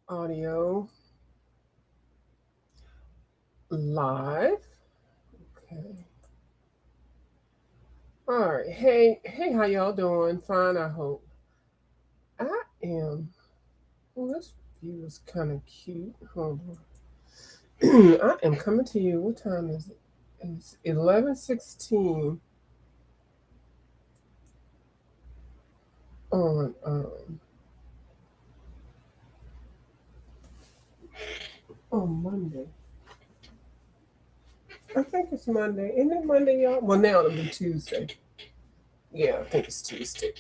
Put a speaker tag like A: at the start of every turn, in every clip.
A: Audio live. Okay. All right. Hey, how y'all doing? Fine, I hope. I am. Well, this view is kind of cute. Hold on. I am coming to you. What time is it? It's 11:16 on Monday. I think it's Monday. Isn't it Monday, y'all? Well, now it'll be Tuesday. Yeah, I think it's Tuesday.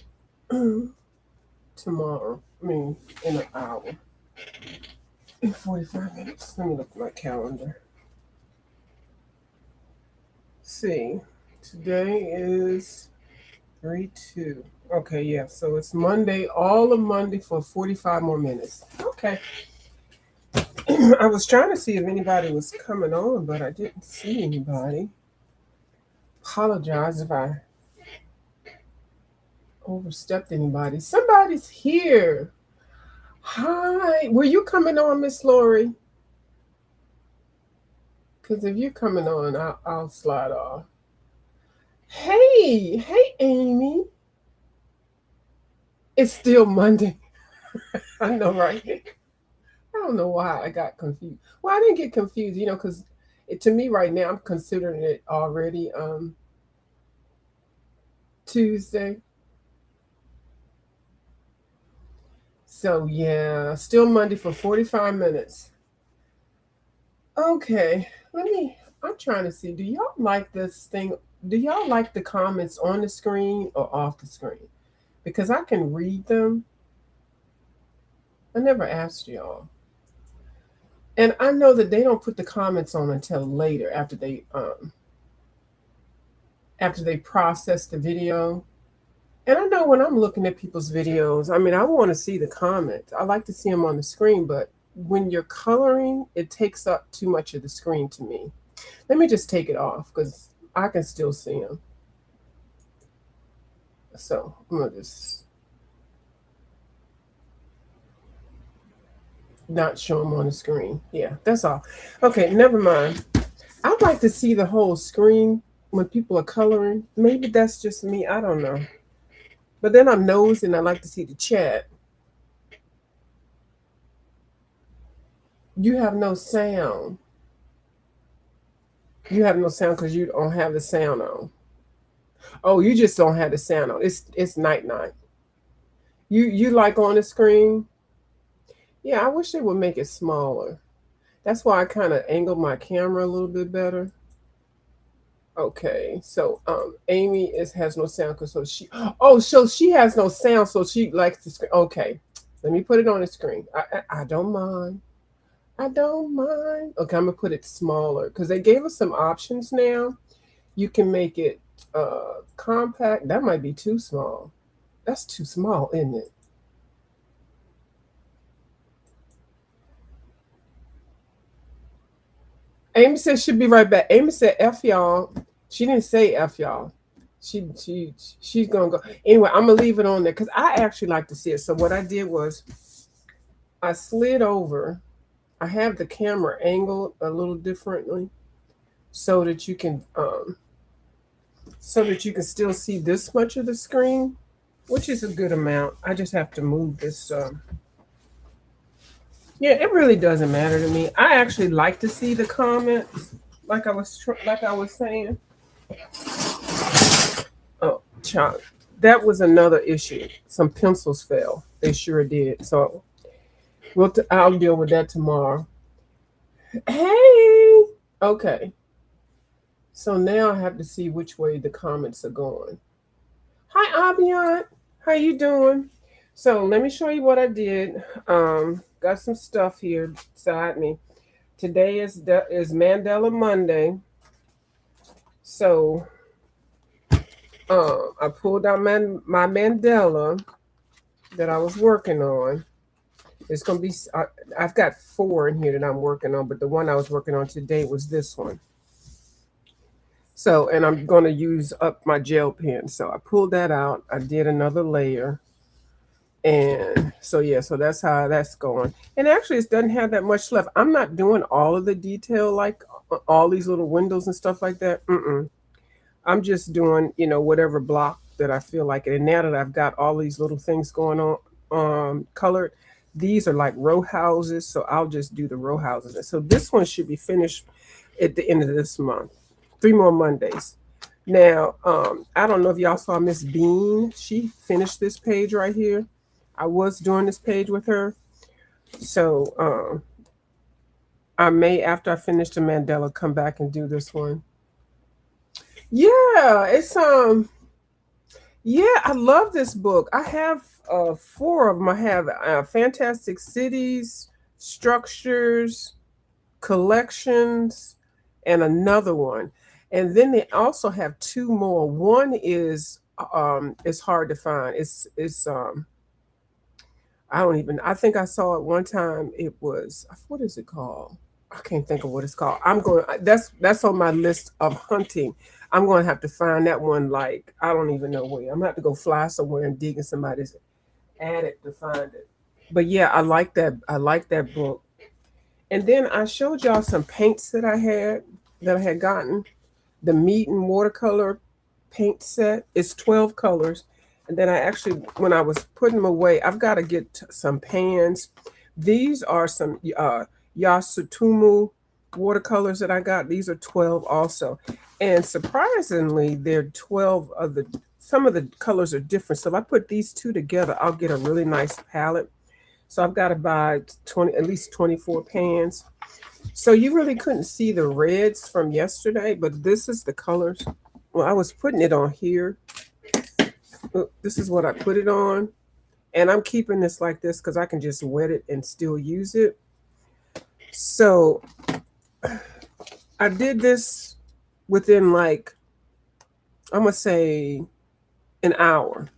A: Tomorrow. I mean, in an hour. In 45 minutes. Let me look at my calendar. See, today is 3-2. Okay, yeah, so it's Monday, all of Monday for 45 more minutes. Okay. I was trying to see if anybody was coming on, but I didn't see anybody. Apologize if I overstepped anybody. Somebody's here. Hi. Were you coming on, Miss Lori? Because if you're coming on, I'll slide off. Hey, Amy. It's still Monday. I know, right? I don't know why I got confused. Well, I didn't get confused, because to me right now, I'm considering it already Tuesday. So yeah, still Monday for 45 minutes. Okay, I'm trying to see. Do y'all like this thing? Do y'all like the comments on the screen or off the screen? Because I can read them. I never asked y'all. And I know that they don't put the comments on until later after they process the video. And I know when I'm looking at people's videos, I mean, I want to see the comments. I like to see them on the screen, but when you're coloring, it takes up too much of the screen to me. Let me just take it off because I can still see them. So I'm going to just not show them on the screen. Yeah, that's all. Okay, never mind. I'd like to see the whole screen when people are coloring. Maybe that's just me. I don't know. But then I'm nosing. I like to see the chat. You have no sound. You have no sound because you don't have the sound on. Oh, you just don't have the sound on. It's night. You like on the screen? Yeah, I wish they would make it smaller. That's why I kind of angled my camera a little bit better. Okay, so Amy has no sound because so she has no sound, so she likes the screen. Okay, let me put it on the screen. I don't mind. I don't mind. Okay, I'm gonna put it smaller because they gave us some options now. You can make it compact. That might be too small. That's too small, isn't it? Amy said she'll be right back. Amy said F y'all. She didn't say F y'all. She's gonna go. Anyway, I'm gonna leave it on there because I actually like to see it. So what I did was I slid over. I have the camera angled a little differently so that you can still see this much of the screen, which is a good amount. I just have to move this. Yeah, it really doesn't matter to me. I actually like to see the comments, like I was saying. Oh, child, that was another issue. Some pencils fell. They sure did. So I'll deal with that tomorrow. Hey, okay. So now I have to see which way the comments are going. Hi, Abiant. How you doing? So let me show you what I did. Got some stuff here beside me. Today is Mandela Monday. So I pulled out my Mandela that I was working on. It's gonna be. I've got 4 in here that I'm working on, but the one I was working on today was this one. So, and I'm gonna use up my gel pen. So I pulled that out. I did another layer. And so yeah, so that's how that's going. And actually, it doesn't have that much left. I'm not doing all of the detail, like all these little windows and stuff like that. Mm-mm. I'm just doing, whatever block that I feel like it. And now that I've got all these little things going on, colored, these are like row houses. So I'll just do the row houses. And so this one should be finished at the end of this month. 3 more Mondays. Now, I don't know if y'all saw Miss Bean. She finished this page right here. I was doing this page with her. So I may, after I finish the Mandela, come back and do this one. Yeah, it's yeah, I love this book. I have four of them. I have Fantastic Cities, Structures, Collections, and another one. And then they also have two more. One is it's hard to find. It's I don't even, I think I saw it one time. It was, what is it called? I can't think of what it's called. That's on my list of hunting. I'm going to have to find that one. Like, I don't even know where. I'm going to have to go fly somewhere and dig in somebody's attic to find it. But yeah, I like that. I like that book. And then I showed y'all some paints that I had gotten. The meat and watercolor paint set. It's 12 colors. And then I actually, when I was putting them away, I've got to get some pans. These are some Yasutumu watercolors that I got. These are 12 also. And surprisingly, they're 12 of some of the colors are different. So if I put these two together, I'll get a really nice palette. So I've got to buy at least 24 pans. So you really couldn't see the reds from yesterday, but this is the colors. Well, I was putting it on here. This is what I put it on. And I'm keeping this like this because I can just wet it and still use it. So I did this within like, I'm going to say an hour,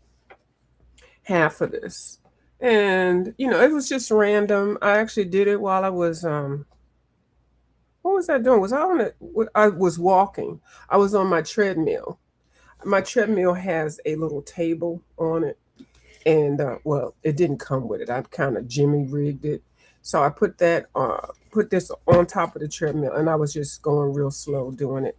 A: half of this. And, it was just random. I actually did it while I was, what was I doing? Was I on it? I was walking. I was on my treadmill. My treadmill has a little table on it. And, well, it didn't come with it. I kind of jimmy rigged it. So I put this on top of the treadmill and I was just going real slow doing it.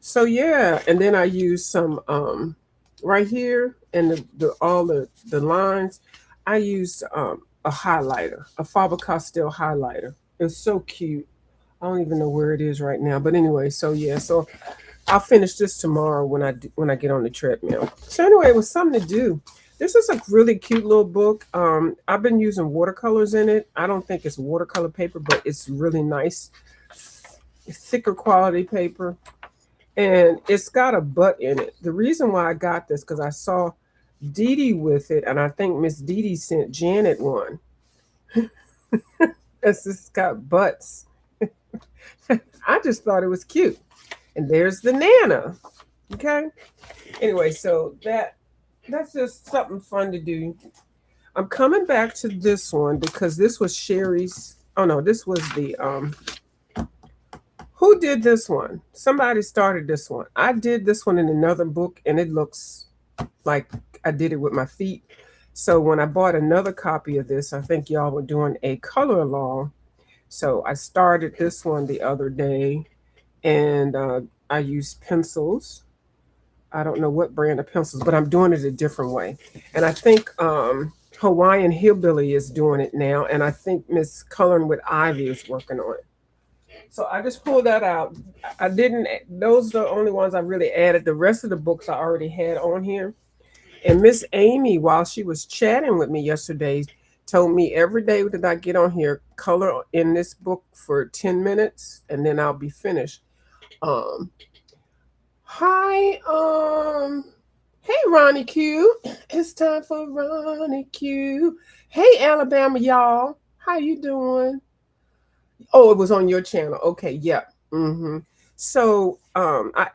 A: So yeah, and then I used some right here and the lines. I used a highlighter, a Faber-Castell highlighter. It's so cute. I don't even know where it is right now, but anyway, so yeah, so I'll finish this tomorrow when I get on the treadmill. So anyway, it was something to do. This is a really cute little book. I've been using watercolors in it. I don't think it's watercolor paper, but it's really nice, thicker quality paper. And it's got a butt in it. The reason why I got this, because I saw Dee Dee with it, and I think Miss Dee Dee sent Janet one. It's got butts. I just thought it was cute. And there's the Nana. Okay. Anyway, so that's just something fun to do. I'm coming back to this one because this was Sherry's. Oh no, this was the who did this one? Somebody started this one. I did this one in another book and it looks like I did it with my feet. So when I bought another copy of this, I think y'all were doing a color along. So I started this one the other day and I used pencils. I don't know what brand of pencils, but I'm doing it a different way. And I think Hawaiian Hillbilly is doing it now. And I think Miss Coloring with Ivy is working on it. So I just pulled that out. I didn't, those are the only ones I really added. The rest of the books I already had on here. And Miss Amy, while she was chatting with me yesterday, told me every day that I get on here, color in this book for 10 minutes and then I'll be finished. Hi, hey Ronnie Q. It's time for Ronnie Q. Hey Alabama, y'all. How you doing? Oh, it was on your channel. Okay, yeah. So I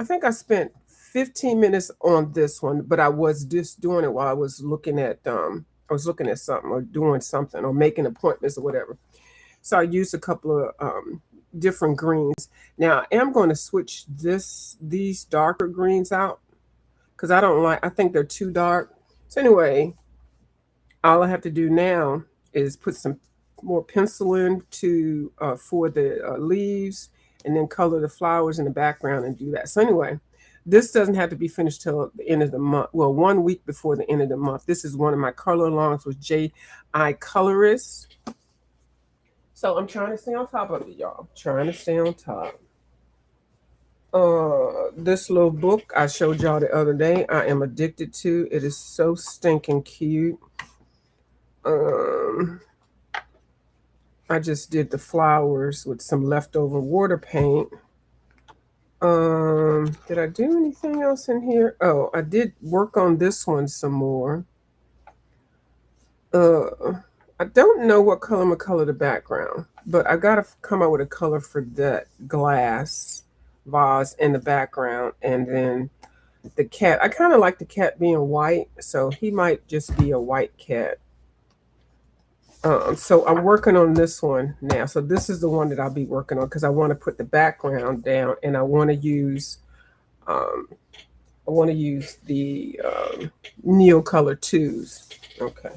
A: think I spent 15 minutes on this one, but I was just doing it while I was looking at something or doing something or making appointments or whatever. So I used a couple of different greens. Now I am going to switch these darker greens out because I think they're too dark. So anyway, all I have to do now is put some more pencil in to for the leaves, and then color the flowers in the background and do that. So anyway, this doesn't have to be finished till the end of the month. Well, 1 week before the end of the month. This is one of my color alongs with J.I. Colorist. So I'm trying to stay on top of it, y'all. Trying to stay on top. This little book I showed y'all the other day, I am addicted to. It is so stinking cute. Um, I just did the flowers with some leftover water paint. Did I do anything else in here? Oh, I did work on this one some more. I don't know what color I'm gonna color the background, but I gotta come up with a color for that glass vase in the background, and then the cat. I kind of like the cat being white, so he might just be a white cat. So I'm working on this one now. So this is the one that I'll be working on because I want to put the background down, and um, I want to use the Neo Color 2s. Okay.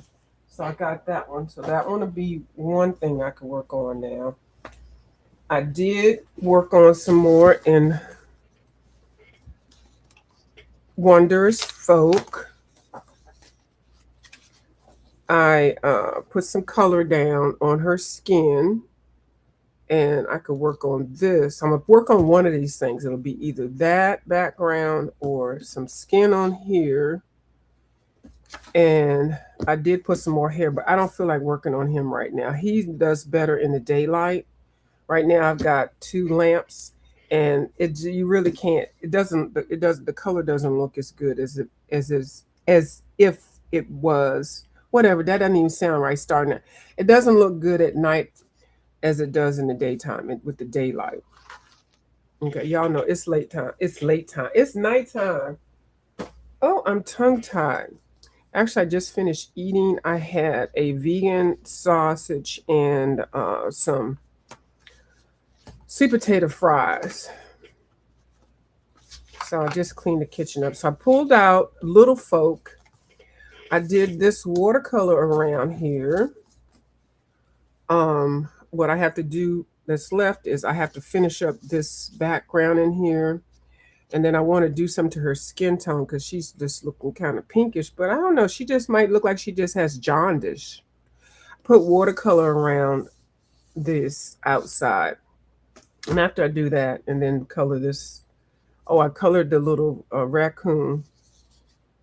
A: So I got that one. So that one will be one thing I can work on now. I did work on some more in Wonders Folk. I put some color down on her skin, and I could work on this. I'm gonna work on one of these things. It'll be either that background or some skin on here. And I did put some more hair, but I don't feel like working on him right now. He does better in the daylight. Right now I've got 2 lamps, and you really can't. The color doesn't look as good as if it was whatever. That doesn't even sound right. Starting it doesn't look good at night as it does in the daytime with the daylight. Okay, y'all know it's late time. It's late time. It's nighttime. Oh, I'm tongue tied. Actually, I just finished eating. I had a vegan sausage and some sweet potato fries. So I just cleaned the kitchen up. So I pulled out Little Folk. I did this watercolor around here. What I have to do that's left is I have to finish up this background in here. And then I want to do something to her skin tone because she's just looking kind of pinkish. But I don't know. She just might look like she just has jaundice. Put watercolor around this outside. And after I do that, and then color this. Oh, I colored the little raccoon.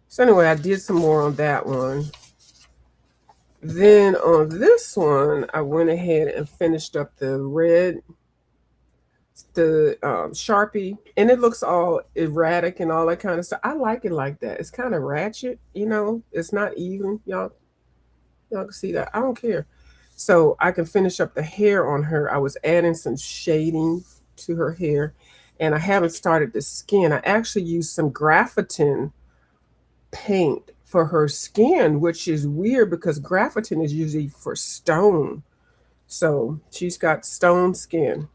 A: So anyway, I did some more on that one. Then on this one, I went ahead and finished up the red, the Sharpie, and it looks all erratic and all that kind of stuff. I like it like that. It's kind of ratchet, It's not even, y'all can see that. I don't care. So I can finish up the hair on her. I was adding some shading to her hair, and I haven't started the skin. I actually used some graphitin paint for her skin, which is weird because graphitin is usually for stone. So she's got stone skin.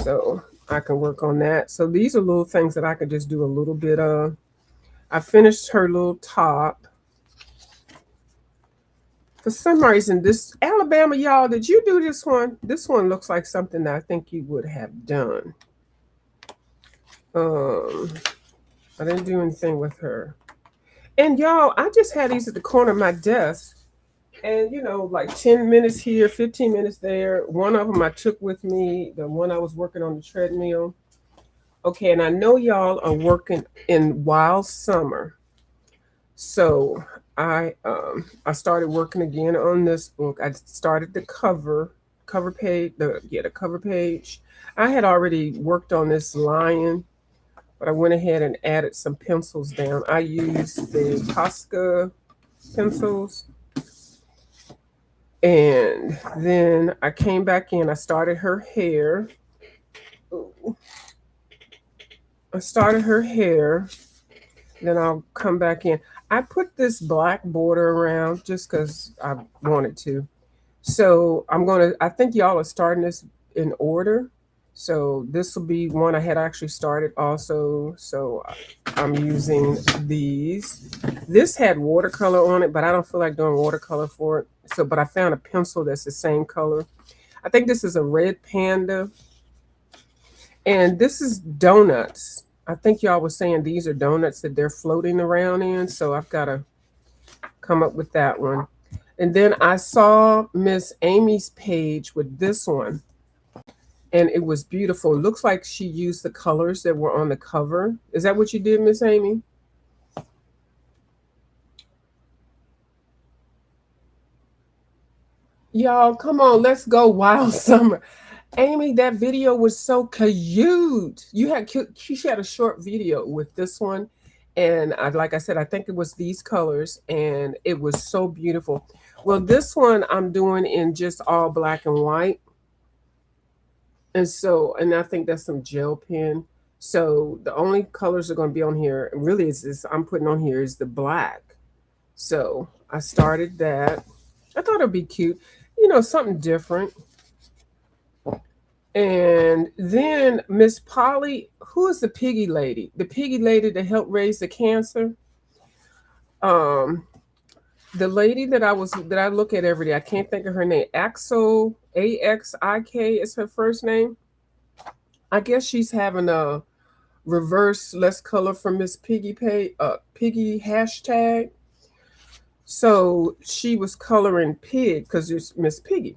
A: So I can work on that. So these are little things that I could just do a little bit of. I finished her little top. For some reason, this Alabama, y'all, did you do this one? This one looks like something that I think you would have done. I didn't do anything with her. And y'all, I just had these at the corner of my desk. And like 10 minutes here, 15 minutes there. One of them I took with me, the one I was working on the treadmill. Okay, and I know y'all are working in wild summer. So I started working again on this book. I started the cover page, the cover page. I had already worked on this lion, but I went ahead and added some pencils down. I used the Posca pencils. And then I came back in. I started her hair. Ooh. I started her hair. Then I'll come back in. I put this black border around just because I wanted to. So I think y'all are starting this in order. So this will be one I had actually started also. So I'm using these. This had watercolor on it, but I don't feel like doing watercolor for it. So, but I found a pencil that's the same color. I think this is a red panda. And this is donuts. I think y'all was saying these are donuts that they're floating around in. So I've got to come up with that one. And then I saw Miss Amy's page with this one, and it was beautiful. It looks like she used the colors that were on the cover. Is that what you did, Miss Amy? Y'all, come on, let's go Wild Summer. Amy, that video was so cute. She had a short video with this one, and like I said, I think it was these colors, and it was so beautiful. Well, this one I'm doing in just all black and white, and so, and I think that's some gel pen. So the only colors are going to be on here. Really, is this I'm putting on here is the black. So I started that. I thought it'd be cute, something different. And then Miss Polly, who is the piggy lady? The piggy lady that helped raise the cancer. Um, the lady that I look at every day. I can't think of her name. Axel AXIK is her first name. I guess she's having a reverse less color from Miss Piggy hashtag. So she was coloring pig because it's Miss Piggy.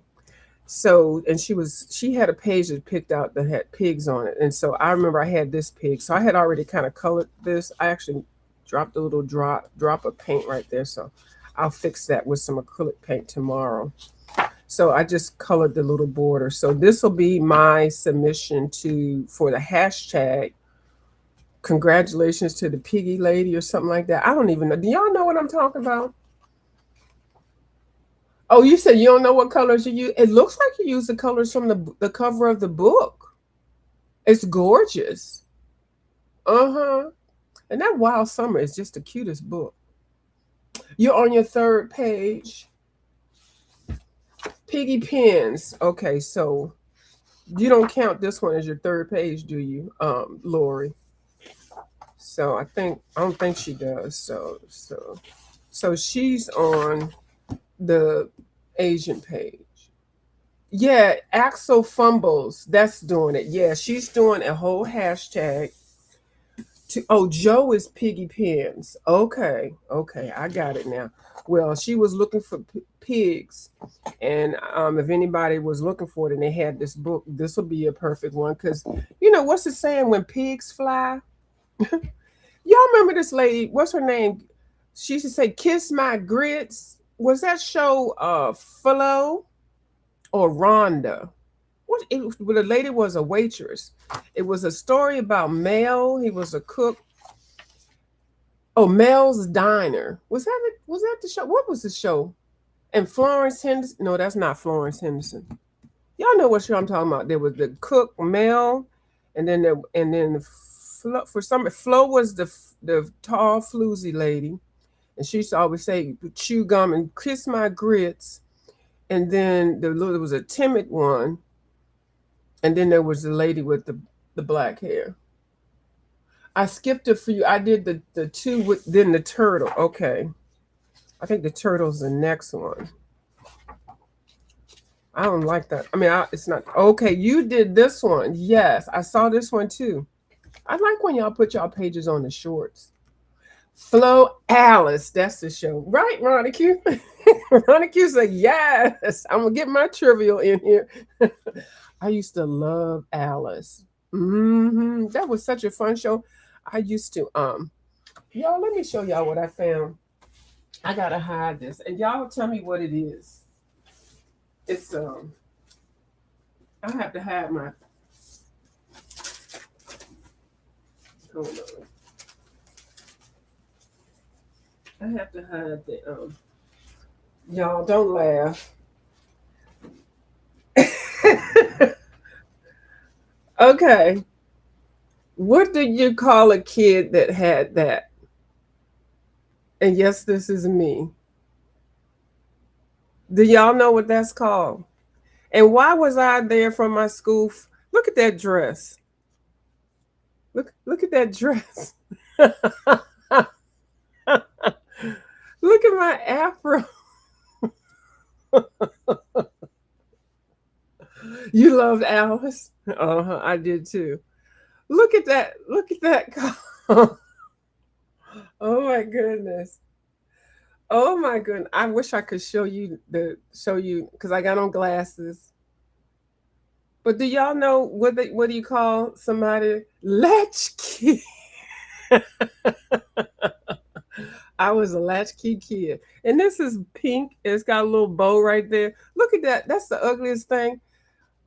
A: So, and she had a page that picked out that had pigs on it. And so I remember I had this pig. So I had already kind of colored this. I actually dropped a little drop of paint right there. So I'll fix that with some acrylic paint tomorrow. So I just colored the little border. So this will be my submission for the hashtag. Congratulations to the piggy lady or something like that. I don't even know. Do y'all know what I'm talking about? Oh, you said you don't know what colors you use. It looks like you use the colors from the cover of the book. It's gorgeous. Uh-huh. And that Wild Summer is just the cutest book. You're on your third page. Piggy pens. Okay, so you don't count this one as your third page, do you, Lori? So I don't think she does. So she's on the Asian page. Yeah, Axel Fumbles. That's doing it. Yeah, she's doing a whole hashtag. Joe is Piggy Pins. Okay, I got it now. Well, she was looking for pigs, and if anybody was looking for it and they had this book, this will be a perfect one because what's the saying when pigs fly? Y'all remember this lady? What's her name? She used to say, "Kiss my grits." Was that show Flo or Rhonda? Well, the lady was a waitress. It was a story about Mel. He was a cook. Oh, Mel's Diner. Was that it? Was that the show? What was the show? And Florence Henderson. No, that's not Florence Henderson. Y'all know what show I'm talking about. There was the cook Mel, and then Flo was the tall floozy lady, and she used to always say chew gum and kiss my grits. And then there was a timid one, and then there was the lady with the black hair. I skipped a few. I did the two with then the turtle. Okay, I think the turtle's the next one. I don't like that. I mean, it's not okay. You did this one. Yes, I saw this one too. I like when y'all put y'all pages on the shorts. Flo Alice, that's the show, right, Ronnie Q? Ronnie Q said, "Yes, I'm gonna get my trivial in here." I used to love Alice. That was such a fun show. I used to y'all. Let me show y'all what I found. I gotta hide this, and y'all tell me what it is. It's I have to hide my. Hold on. I have to hide the Y'all don't laugh. Okay. What do you call a kid that had that? And yes, this is me. Do y'all know what that's called? And why was I there from my school Look at that dress. Look at that dress. Look at my afro. You loved Alice? Uh-huh, I did too. Look at that. Look at that. Oh my goodness. Oh my goodness. I wish I could show you because I got on glasses. But do y'all know what do you call somebody latchkey? I was a latchkey kid. And this is pink. It's got a little bow right there. Look at that. That's the ugliest thing.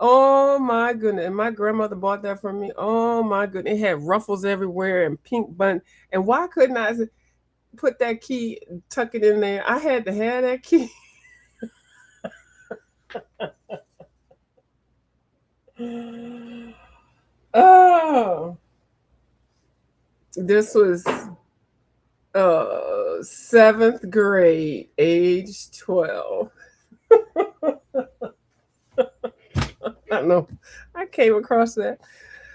A: Oh my goodness. And my grandmother bought that for me. Oh my goodness. It had ruffles everywhere and pink bun. And why couldn't I put that key, tuck it in there? I had to have that key. Oh, this was seventh grade, age 12. I don't know. I came across that.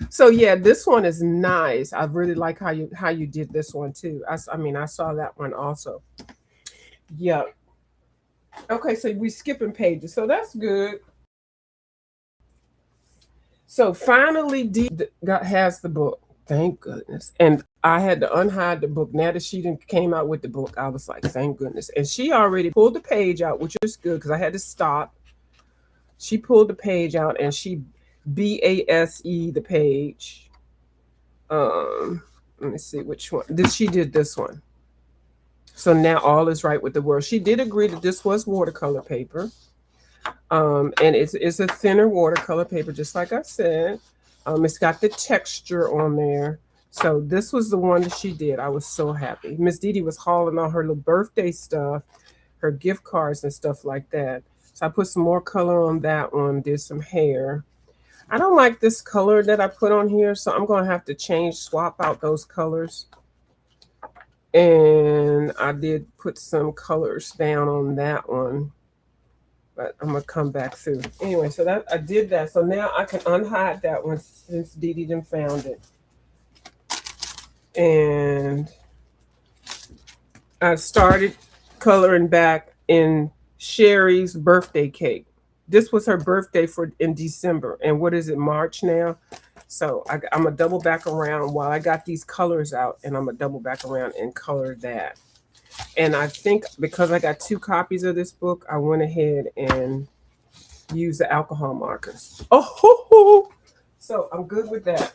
A: So yeah, this one is nice. I really like how you did this one too. I mean, I saw that one also. Yeah. Okay, so we skipping pages, so that's good. So finally, has the book. Thank goodness. And I had to unhide the book. Now that she didn't came out with the book, I was like, thank goodness. And she already pulled the page out, which is good because I had to stop. She pulled the page out and she BASE the page. Let me see which one. She did this one. So now all is right with the world. She did agree that this was watercolor paper. And it's a thinner watercolor paper, just like I said. It's got the texture on there. So this was the one that she did. I was so happy. Miss Dee Dee was hauling all her little birthday stuff, her gift cards and stuff like that. So I put some more color on that one, did some hair. I don't like this color that I put on here, so I'm going to have to swap out those colors. And I did put some colors down on that one, but I'm going to come back through. Anyway, so that I did that. So now I can unhide that one since Dee Dee done found it. And I started coloring back in Sherry's birthday cake. This was her birthday in December. And what is it, March now? So I'm going to double back around while I got these colors out, and I'm going to double back around and color that. And I think because I got 2 copies of this book, I went ahead and used the alcohol markers. Oh, so I'm good with that.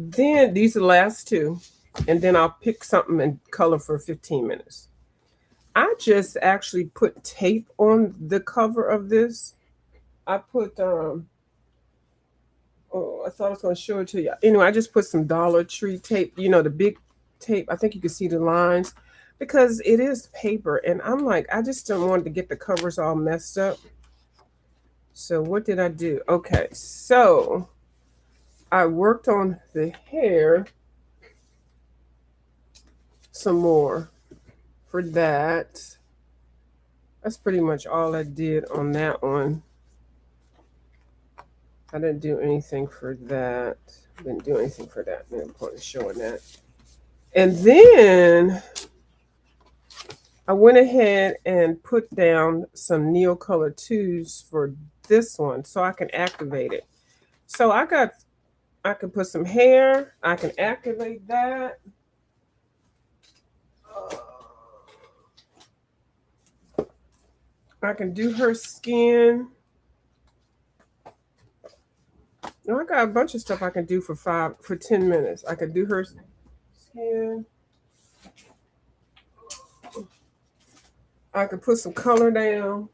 A: Then these are the last 2. And then I'll pick something and color for 15 minutes. I just actually put tape on the cover of this. I put, I thought I was going to show it to you. Anyway, I just put some Dollar Tree tape, the big tape. I think you can see the lines because it is paper. And I'm like, I just don't want to get the covers all messed up. So what did I do? Okay, so I worked on the hair some more for that. That's pretty much all I did on that one. I didn't do anything for that. Didn't do anything for that. No point in showing that. And then I went ahead and put down some Neocolor 2s for this one so I can activate it. So I can put some hair. I can activate that. I can do her skin. I got a bunch of stuff I can do for 10 minutes. I can do her skin. I can put some color down.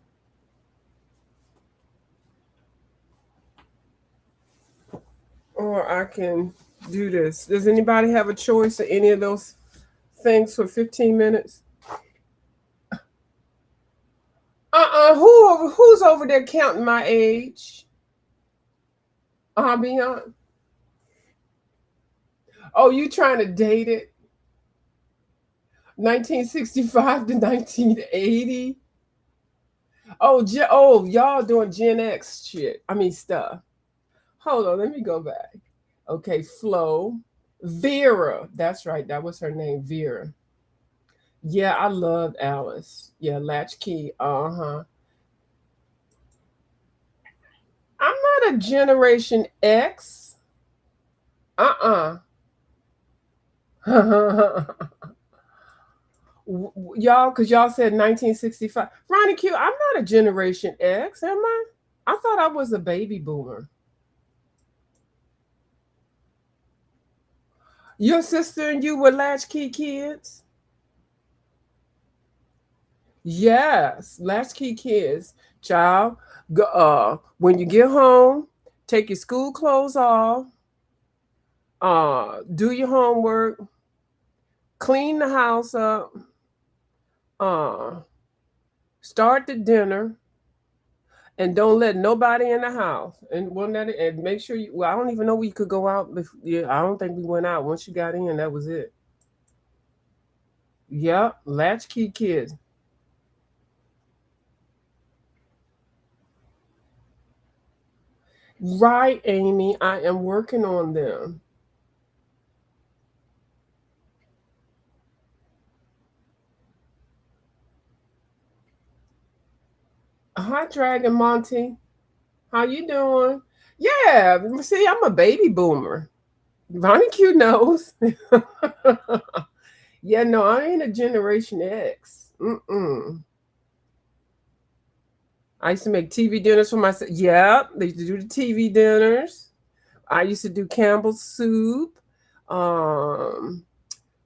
A: Or I can do this. Does anybody have a choice of any of those things for 15 minutes? Who's over there counting my age? Beyond. Oh, you trying to date it? 1965 to 1980? Oh, y'all doing Gen X shit. I mean stuff. Hold on, let me go back. Okay, Flo. Vera. That's right. That was her name, Vera. Yeah, I loved Alice. Yeah, Latchkey. Uh-huh. I'm not a Generation X. Uh-uh. Y'all, because y'all said 1965. Ronnie Q, I'm not a Generation X, am I? I thought I was a baby boomer. Your sister and you were latchkey kids? Yes, latchkey kids. Child, when you get home, take your school clothes off, do your homework, clean the house up, uh, start the dinner, and don't let nobody in the house. And and make sure you. Well, I don't even know we could go out. Yeah, I don't think we went out. Once you got in, that was it. Yep, latchkey kids. Right, Amy. I am working on them. Hi, Dragon Monty. How you doing? Yeah, see, I'm a baby boomer. Ronnie Q knows. Yeah, no, I ain't a Generation X. Mm-mm. I used to make TV dinners for myself. Yep, they used to do the TV dinners. I used to do Campbell's soup. Um,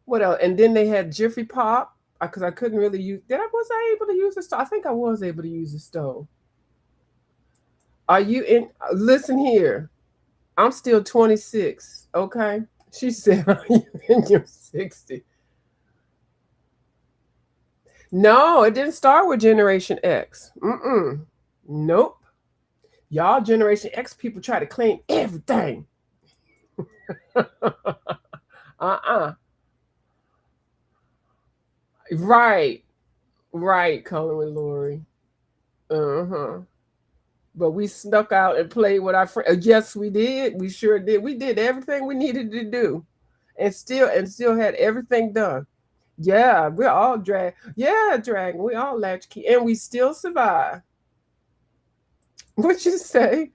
A: what else? And then they had Jiffy Pop because I couldn't really use. Was I able to use the stove? I think I was able to use the stove. Are you in? Listen here. I'm still 26. Okay. She said, "Are you in your 60?" No, it didn't start with Generation X. Mm-mm. Nope. Y'all Generation X people try to claim everything. Uh-uh. Right. Right, Colin with Lori. Uh-huh. But we snuck out and played with our friends. Yes, we did. We sure did. We did everything we needed to do. And still had everything done. Yeah, we're all drag. Yeah, dragon. We all latchkey. And we still survive. What you say?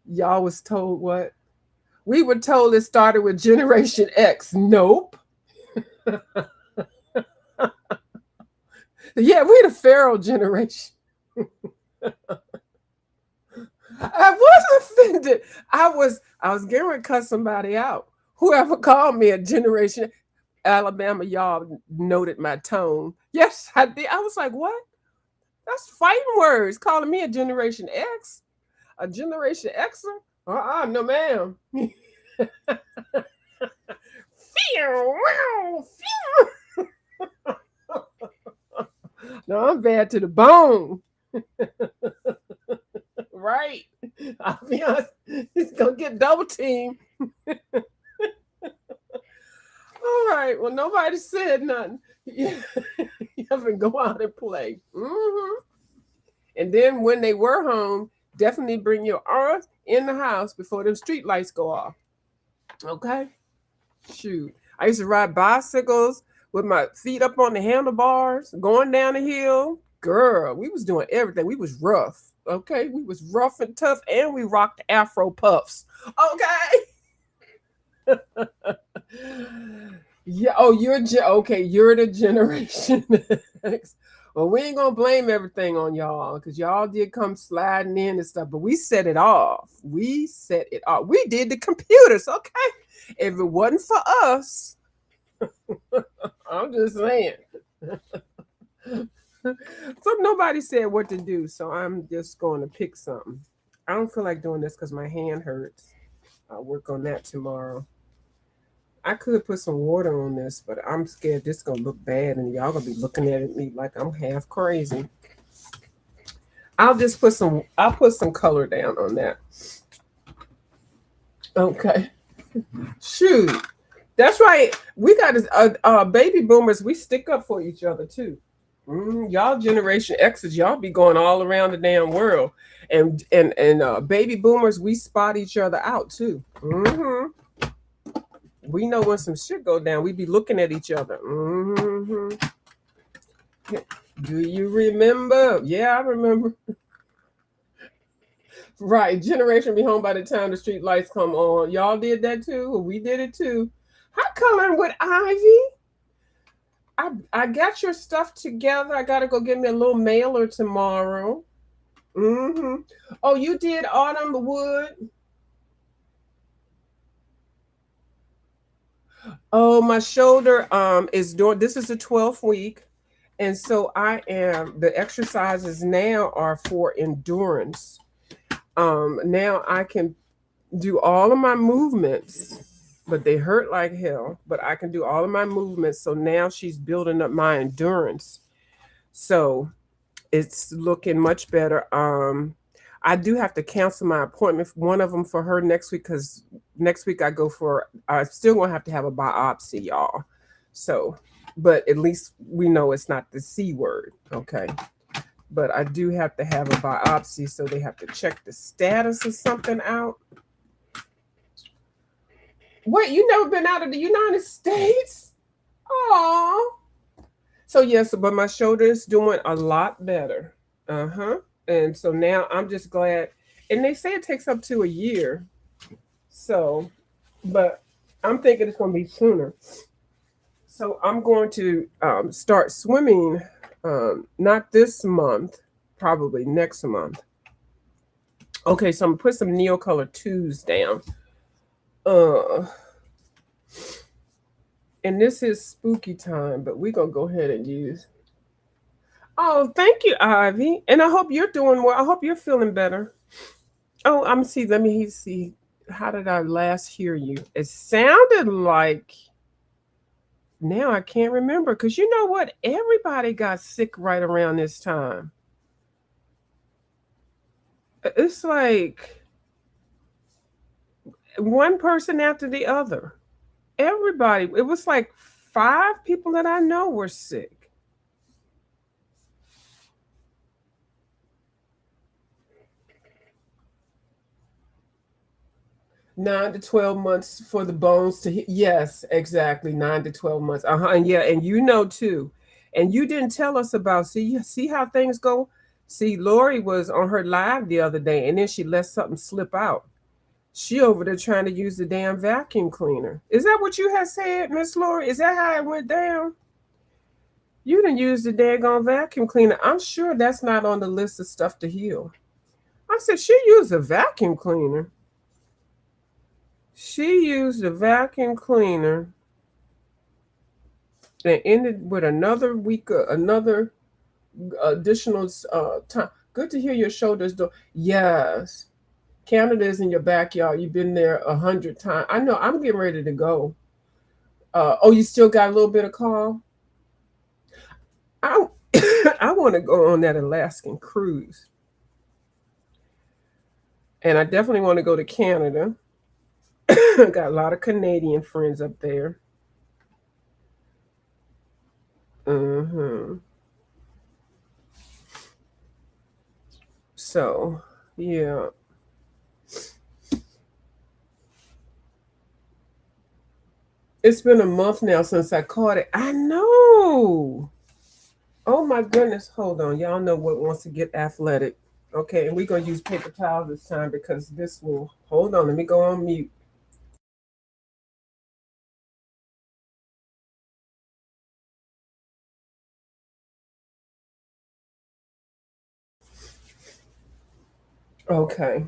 A: Y'all was told what? We were told it started with Generation X. Nope. Yeah, we the Pharaoh generation. I was offended. I was getting ready to cut somebody out. Whoever called me a Generation Alabama, y'all noted my tone. Yes, I did. I was like, what? That's fighting words. Calling me a Generation X? A Generation Xer? No, ma'am. No, I'm bad to the bone. Right. I'll be honest. He's gonna get double teamed. All right. Well, nobody said nothing. You have to go out and play. And then when they were home, definitely bring your arms in the house before them street lights go off. Okay? Shoot. I used to ride bicycles with my feet up on the handlebars, going down the hill. Girl, we was doing everything. We was rough. Okay? We was rough and tough, and we rocked Afro puffs. Okay? Yeah. Oh, okay. You're the Generation X. Well, we ain't gonna blame everything on y'all because y'all did come sliding in and stuff, but we set it off. We set it off. We did the computers. Okay. If it wasn't for us, I'm just saying. So nobody said what to do, so I'm just going to pick something. I don't feel like doing this because my hand hurts. I'll work on that tomorrow. I could put some water on this, but I'm scared this gonna look bad, and y'all gonna be looking at me like I'm half crazy. I'll just put some. I'll put some color down on that. Okay. Shoot, that's right. We got baby boomers. We stick up for each other too. Y'all Generation X's, y'all be going all around the damn world, and baby boomers, we spot each other out too. We know when some shit go down. We be looking at each other. Do you remember? Yeah, I remember. Right, generation be home by the time the street lights come on. Y'all did that too. We did it too. How coloring with Ivy? I got your stuff together. I gotta go get me a little mailer tomorrow. Mm-hmm. Oh, you did Autumn Wood. Oh, my shoulder is doing. This is the 12th week, and so I am. The exercises now are for endurance. Now I can do all of my movements, but they hurt like hell. But I can do all of my movements. So now she's building up my endurance. So it's looking much better. I do have to cancel my appointment, one of them for her next week, because next week I still gonna have to have a biopsy, y'all. So, but at least we know it's not the C word, okay? But I do have to have a biopsy, so they have to check the status of something out. Wait, you never been out of the United States? Oh, so yes, but my shoulder is doing a lot better. Uh-huh. And so now I'm just glad. And they say it takes up to a year. So, but I'm thinking it's going to be sooner. So I'm going to start swimming, not this month, probably next month. Okay, so I'm going to put some Neocolor 2s down. And this is spooky time, but we're going to go ahead and use. Oh, thank you, Ivy. And I hope you're doing well. I hope you're feeling better. Oh, I'm see. Let me see. How did I last hear you? It sounded like now I can't remember, because you know what? Everybody got sick right around this time. It's like one person after the other. Everybody. It was like 5 people that I know were sick. 9 to 12 months for the bones to hit. Yes, exactly. 9 to 12 months. And yeah, and you know too. And you didn't tell us about, see how things go. See, Lori was on her live the other day, and then she let something slip out. She over there trying to use the damn vacuum cleaner. Is that what you had said, Miss Lori? Is that how it went down? You didn't use the daggone vacuum cleaner. I'm sure that's not on the list of stuff to heal. I said she used a vacuum cleaner. She used a vacuum cleaner and ended with another week, another additional time. Good to hear your shoulders do. Yes, Canada is in your backyard. You've been there 100 times. I know. I'm getting ready to go. Oh, you still got a little bit of call? I I want to go on that Alaskan cruise, and I definitely want to go to Canada. Got a lot of Canadian friends up there. Mm-hmm. So, yeah. It's been a month now since I caught it. I know. Oh my goodness. Hold on. Y'all know what wants to get athletic. Okay, and we're gonna use paper towels this time because this will hold on. Let me go on mute. Okay.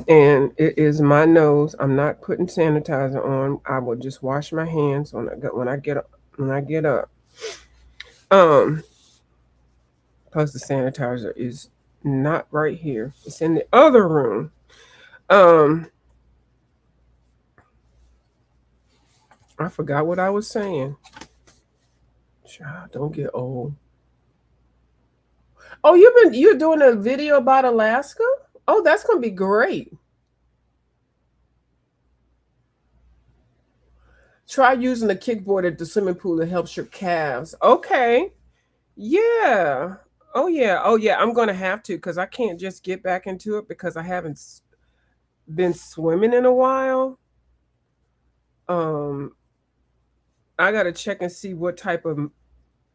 A: And it is my nose. I'm not putting sanitizer on. I will just wash my hands when I get up. When I get up. Um, plus the sanitizer is not right here. It's in the other room. Um, I forgot what I was saying. Child, don't get old. Oh, you're doing a video about Alaska? Oh, that's gonna be great. Try using a kickboard at the swimming pool. It helps your calves. Okay. Yeah. Oh yeah. Oh yeah. I'm gonna have to because I can't just get back into it because I haven't been swimming in a while. Um, I gotta check and see what type of.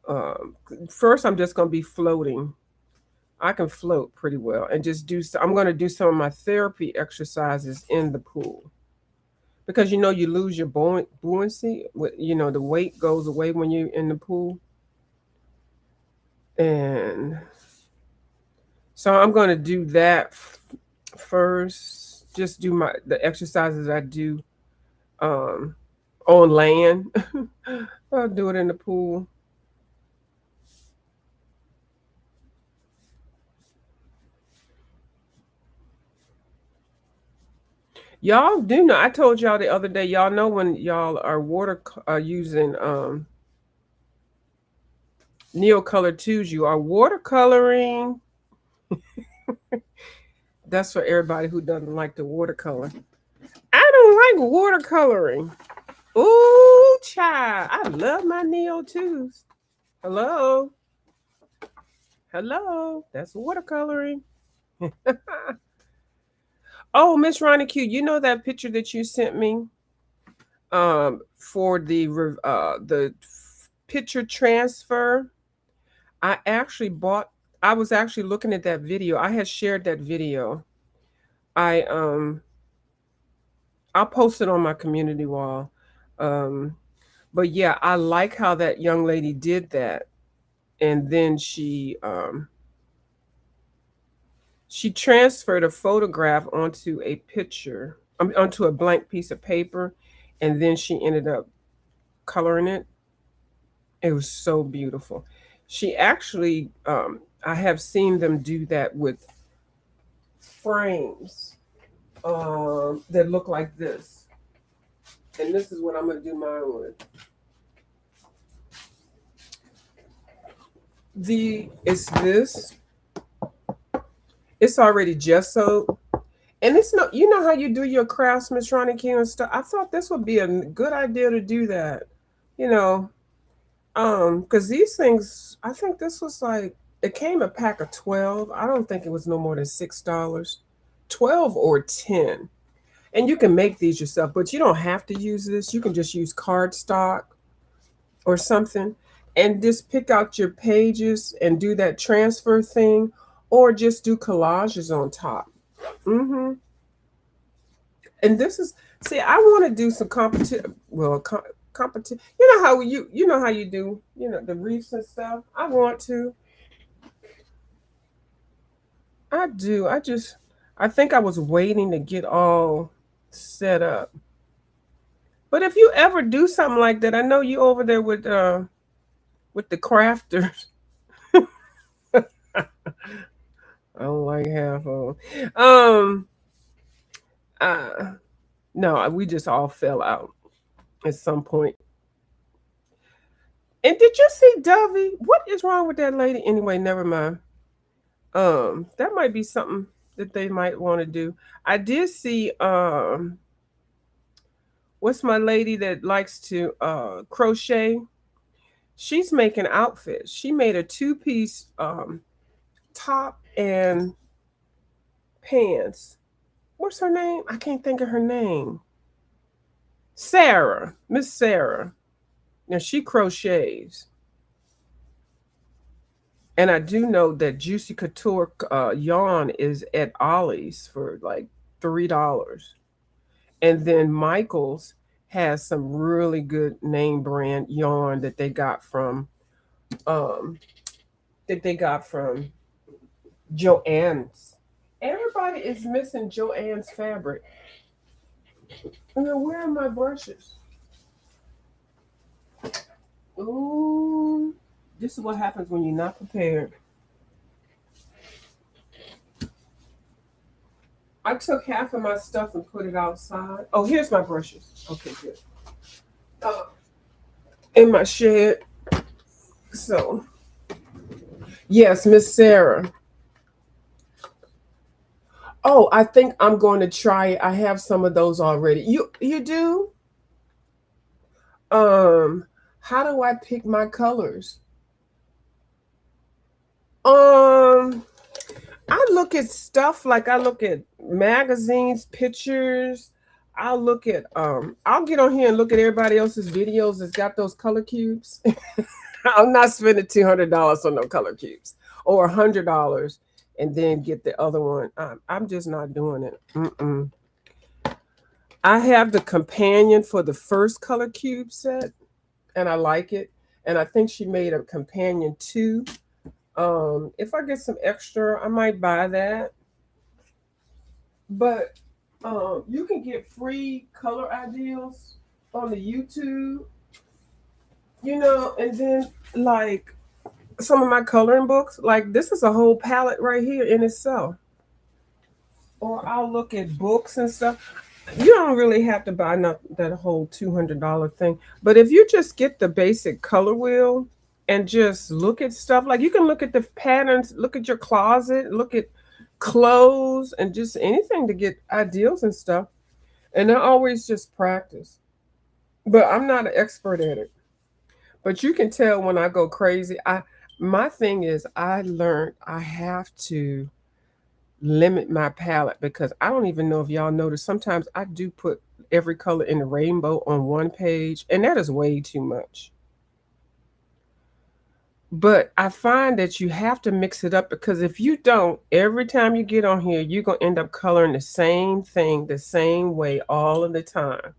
A: Um, First, I'm just gonna be floating. I can float pretty well and just do. I'm gonna do some of my therapy exercises in the pool because you lose your buoyancy. The weight goes away when you're in the pool, and so I'm gonna do that first. Just do the exercises I do um, on land. I'll do it in the pool. Y'all do know. I told y'all the other day. Y'all know when y'all are using Neocolor twos, you are watercoloring. That's for everybody who doesn't like the watercolor. I don't like watercoloring. Ooh, child. I love my Neo twos. Hello. Hello. That's watercoloring. Oh, Miss Ronnie Q, you know that picture that you sent me for the picture transfer? I actually bought I was actually looking at that video. I had shared that video. I I'll post it on my community wall. Um but yeah, I like how that young lady did that. And then she transferred a photograph onto a picture, onto a blank piece of paper, and then she ended up coloring it. It was so beautiful. She actually, I have seen them do that with frames that look like this. And this is what I'm going to do mine with. It's this. It's already gessoed. And it's no, you know how you do your crafts, Miss Ronnie Q and stuff. I thought this would be a good idea to do that. You know, because these things, I think this was like it came a pack of 12. I don't think it was no more than $6. 12 or 10. And you can make these yourself, but you don't have to use this. You can just use cardstock or something and just pick out your pages and do that transfer thing or just do collages on top. Hmm. And this is see, I want to do some competition. Well, competition. You know how you do the reefs and stuff. I want to. I do. I think I was waiting to get all set up. But if you ever do something like that, I know you over there with the crafters. I don't like half of 'em. Uh no, we just all fell out at some point. And did you see Dovey? What is wrong with that lady? Anyway, never mind. That might be something that they might want to do. I did see what's my lady that likes to crochet? She's making outfits. She made a two-piece top and pants. What's her name? I can't think of her name. Sarah, Miss Sarah. Now she crochets. And I do know that Juicy Couture yarn is at Ollie's for like $3. And then Michael's has some really good name brand yarn um that they got from Joann's. Everybody is missing Joann's fabric. Where are my brushes? Ooh, this is what happens when you're not prepared. I took half of my stuff and put it outside. Oh, here's my brushes. Okay, good. Uh, in my shed. So, yes, Miss Sarah. Oh, I think I'm going to try it. I have some of those already. You do? Um, how do I pick my colors? Um, I look at stuff like I look at magazines, pictures. I'll get on here and look at everybody else's videos that's got those color cubes. I'm not spending $200 on no color cubes or $100 and then get the other one. I'm just not doing it. Mm-mm. I have the companion for the first color cube set, and I like it. And I think she made a companion too. If I get some extra, I might buy that. But you can get free color ideas on the YouTube, and then like some of my coloring books, like this is a whole palette right here in itself. Or I'll look at books and stuff. You don't really have to buy that whole $200 thing. But if you just get the basic color wheel and just look at stuff, like you can look at the patterns, look at your closet, look at clothes, and just anything to get ideals and stuff. And I always just practice. But I'm not an expert at it. But you can tell when I go crazy. My thing is I learned I have to limit my palette because I don't even know if y'all notice sometimes I do put every color in the rainbow on one page, and that is way too much. But I find that you have to mix it up because if you don't, every time you get on here, you're going to end up coloring the same thing the same way all of the time.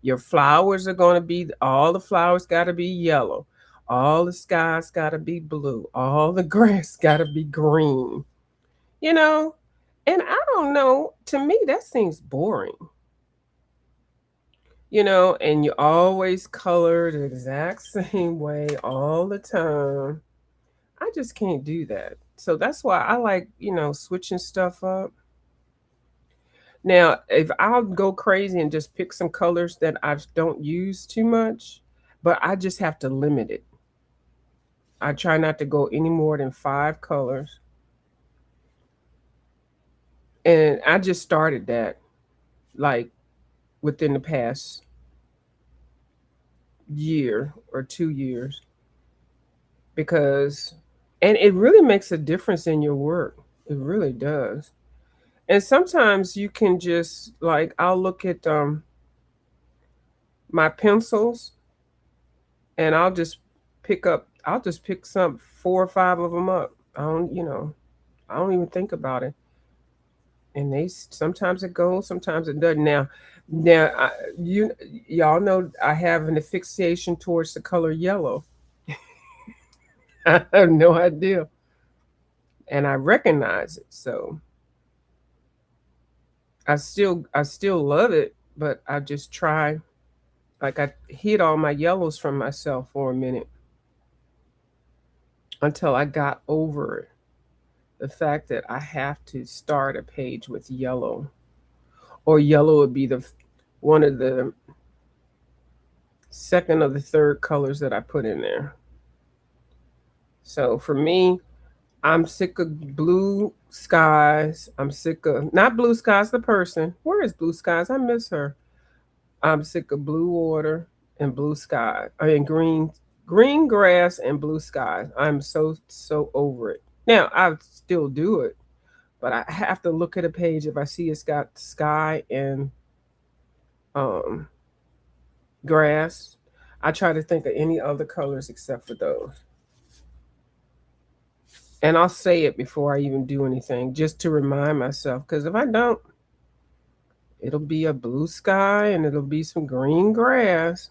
A: Your flowers are going to be, all the flowers got to be yellow. All the skies got to be blue. All the grass got to be green. You know, and I don't know, to me, that seems boring. And you always color the exact same way all the time. I just can't do that. So that's why I like, switching stuff up. Now, if I'll go crazy and just pick some colors that I don't use too much, but I just have to limit it. I try not to go any more than 5 colors. And I just started that like within the past year or 2 years because, and it really makes a difference in your work. It really does. And sometimes you can just like, I'll look at my pencils and I'll just pick some 4 or 5 of them up. I don't even think about it. And sometimes it goes, sometimes it doesn't. Now, y'all know I have an asphyxiation towards the color yellow. I have no idea, and I recognize it. So I still love it, but I just try. Like I hid all my yellows from myself for a minute until I got over it. The fact that I have to start a page with yellow, or yellow would be the one of the second or the third colors that I put in there. So for me, I'm sick of blue skies. I'm sick of not blue skies the person. Where is blue skies? I miss her. I'm sick of blue water and blue sky. I mean green grass and blue skies. I'm so over it. Now I still do it, but I have to look at a page if I see it's got sky and um grass. I try to think of any other colors except for those. And I'll say it before I even do anything just to remind myself because if I don't, it'll be a blue sky and it'll be some green grass.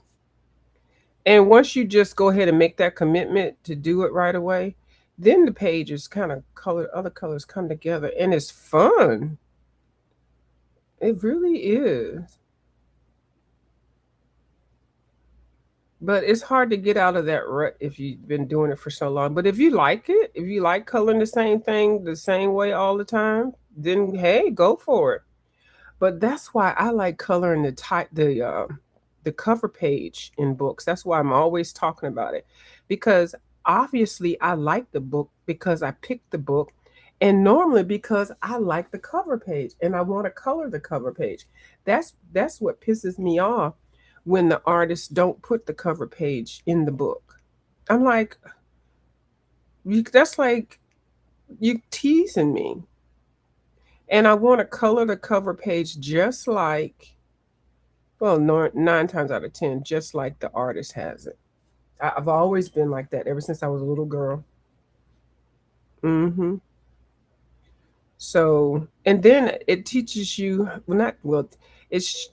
A: And once you just go ahead and make that commitment to do it right away, then the pages kind of other colors come together and it's fun. It really is. But it's hard to get out of that rut if you've been doing it for so long. But if you like it, if you like coloring the same thing the same way all the time, then hey, go for it. But that's why I like coloring the cover page in books. That's why I'm always talking about it, because obviously I like the book because I picked the book, and normally because I like the cover page and I want to color the cover page. That's what pisses me off when the artists don't put the cover page in the book. I'm like, that's like You teasing me. And I want to color the cover page just like, well, 9 times out of 10, just like the artist has it. I've always been like that ever since I was a little girl. Hmm. So, and then it teaches you, well, not, well, it's,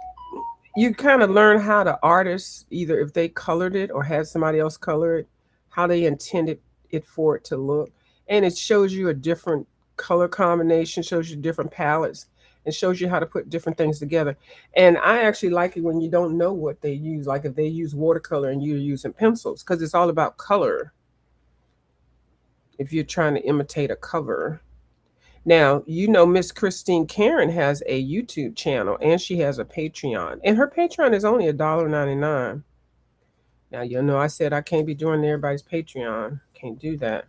A: you kind of learn how the artists, either if they colored it or had somebody else color it, how they intended it for it to look. And it shows you a different color combination, shows you different palettes, and shows you how to put different things together. And I actually like it when you don't know what they use, like if they use watercolor and you're using pencils, because it's all about color if you're trying to imitate a cover. Now, you know, Miss Christine Karen has a YouTube channel and she has a Patreon. And her Patreon is only $1.99. Now, you know, I said I can't be joining everybody's Patreon. Can't do that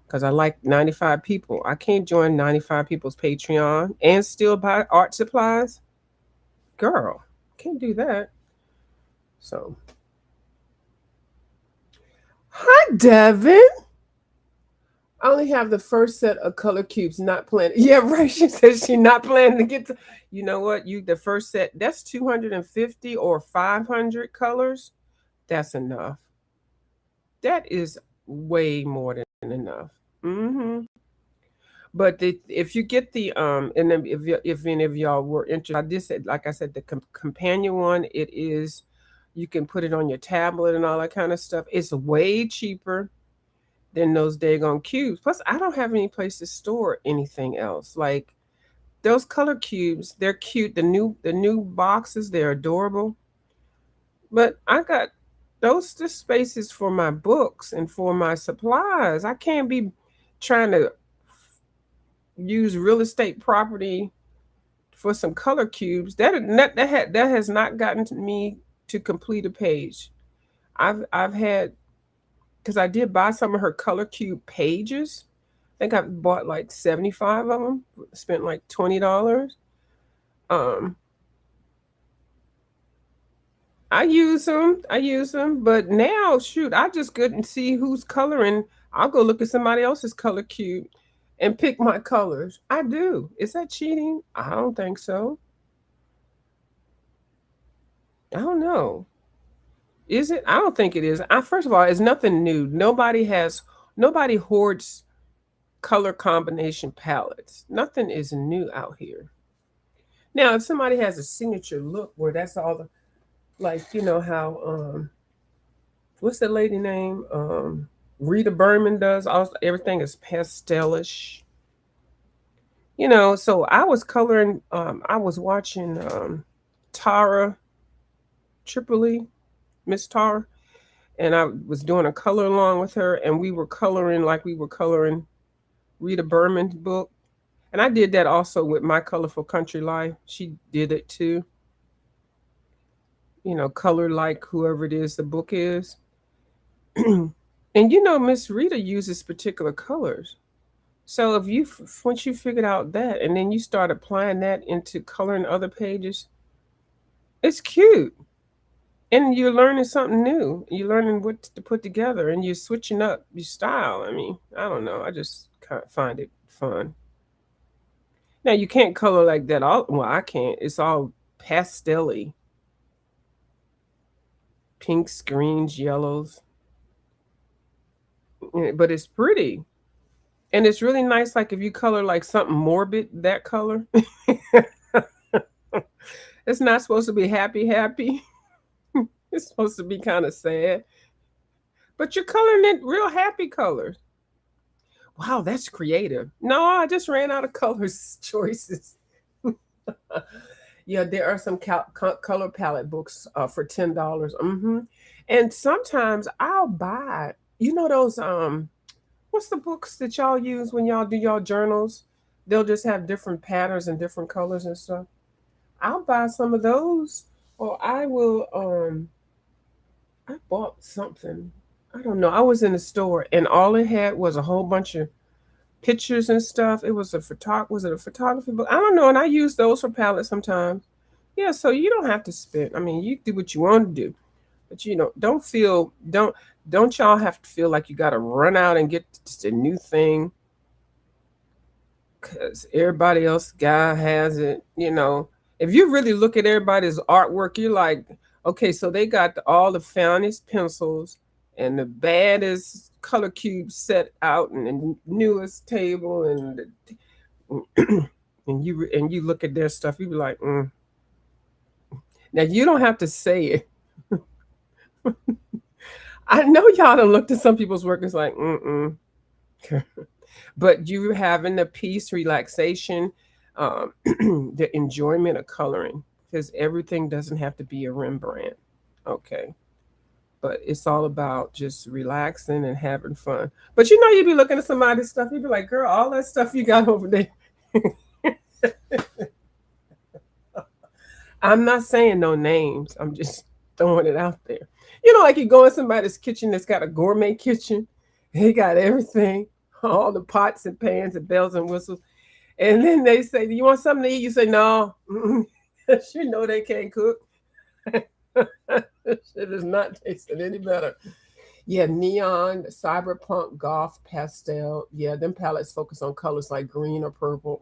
A: because I like 95 people. I can't join 95 people's Patreon and still buy art supplies. Girl, can't do that. So, hi, Devin. I only have the first set of color cubes, not planning. Yeah, right. She says she's not planning to get to. You know what? You the first set. That's 250 or 500 colors. That's enough. That is way more than enough. Hmm. But if you get the and then if any of y'all were interested, I just said, like I said, the companion one, it is, you can put it on your tablet and all that kind of stuff. It's way cheaper than those daggone cubes. Plus, I don't have any place to store anything else. Like those color cubes, they're cute. The new boxes, they're adorable. But I got those the spaces for my books and for my supplies. I can't be trying to use real estate property for some color cubes. That has not gotten to me to complete a page. I've had, because I did buy some of her color cube pages. I think I bought like 75 of them. Spent like $20. Um, I use them. I use them. But now, shoot, I just couldn't see who's coloring. I'll go look at somebody else's color cube and pick my colors. I do. Is that cheating? I don't think so. I don't know. Is it? I don't think it is. First of all, it's nothing new. Nobody hoards color combination palettes. Nothing is new out here. Now, if somebody has a signature look where that's all the, like, you know how what's that lady name? Rita Berman does. All everything is pastelish. You know, so I was coloring. I was watching Tara Tripoli, Miss Tara, and I was doing a color along with her, and we were coloring like we were coloring Rita Berman's book. And I did that also with My Colorful Country Life. She did it too. You know, color like whoever it is the book is. And you know, Miss Rita uses particular colors. So if you once you figured out that, and then you start applying that into coloring other pages, it's cute. And you're learning something new. You're learning what to put together, and you're switching up your style. I mean, I don't know. I just kind of find it fun. Now you can't color like that. All well, I can't. It's all pastelly, pinks, greens, yellows. But it's pretty, and it's really nice. Like if you color like something morbid, that color. It's not supposed to be happy, happy. It's supposed to be kind of sad, but you're coloring it real happy colors. Wow, that's creative. No, I just ran out of colors choices. Yeah, there are some color palette books for $10. Mm-hmm. And sometimes I'll buy, you know, those what's the books that y'all use when y'all do y'all journals? They'll just have different patterns and different colors and stuff. I'll buy some of those, or I will. I bought something. I don't know. I was in the store and all it had was a whole bunch of pictures and stuff. It was a was it a photography book? I don't know. And I use those for palettes sometimes. Yeah, so you don't have to spend. I mean, you do what you want to do, but you know, don't y'all have to feel like you got to run out and get just a new thing. because everybody else guy has it. If you really look at everybody's artwork, you're like, okay, so they got all the finest pencils and the baddest color cubes set out and the newest table and you look at their stuff, you be like, Now you don't have to say it. I know y'all done looked at some people's work. It's like, but you having the peace, relaxation, the enjoyment of coloring, because everything doesn't have to be a Rembrandt. Okay. But it's all about just relaxing and having fun. But you'd be looking at somebody's stuff, you'd be like, girl, all that stuff you got over there. I'm not saying no names. I'm just throwing it out there. Like you go in somebody's kitchen that's got a gourmet kitchen. They got everything, all the pots and pans and bells and whistles. And then they say, do you want something to eat? You say, no. They can't cook. Shit is not tasting any better. Yeah, neon, cyberpunk, goth, pastel. Yeah, them palettes focus on colors like green or purple.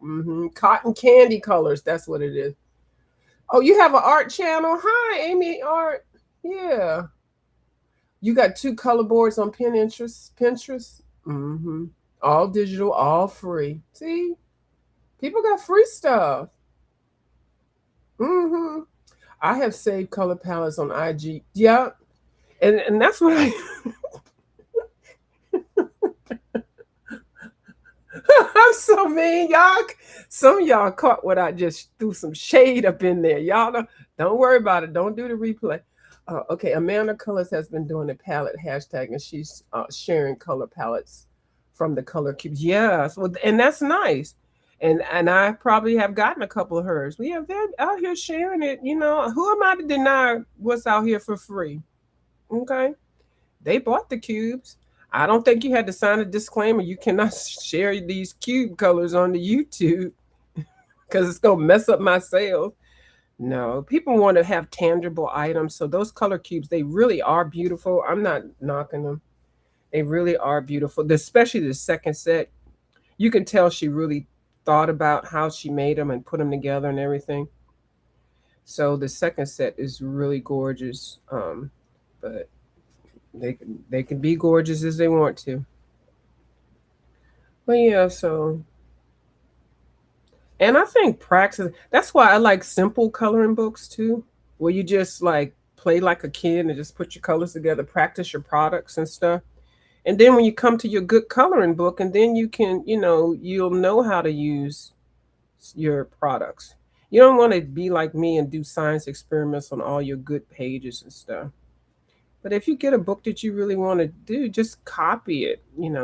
A: Cotton candy colors. That's what it is. Oh, you have an art channel? Hi, Amy Art. Yeah. You got 2 color boards on Pinterest. All digital, all free. See? People got free stuff. I have saved color palettes on IG. Yeah. And that's what I I'm so mean, y'all. Some of y'all caught what I just threw some shade up in there. Y'all don't worry about it. Don't do the replay. Okay, Amanda Colors has been doing the palette hashtag, and she's sharing color palettes from the color cubes. Yes, well, and that's nice. And I probably have gotten a couple of hers. They're out here sharing it. Who am I to deny what's out here for free? Okay, they bought the cubes. I don't think you had to sign a disclaimer. You cannot share these cube colors on the YouTube because it's gonna mess up my sales. No, people want to have tangible items. So those color cubes, they really are beautiful. I'm not knocking them. They really are beautiful. Especially the second set. You can tell she really thought about how she made them and put them together and everything. So the second set is really gorgeous. But they can be gorgeous as they want to. But yeah, so and I think practice, that's why I like simple coloring books too, where you just like play like a kid and just put your colors together, practice your products and stuff. And then when you come to your good coloring book, and then you can, you'll know how to use your products. You don't want to be like me and do science experiments on all your good pages and stuff. But if you get a book that you really want to do, just copy it.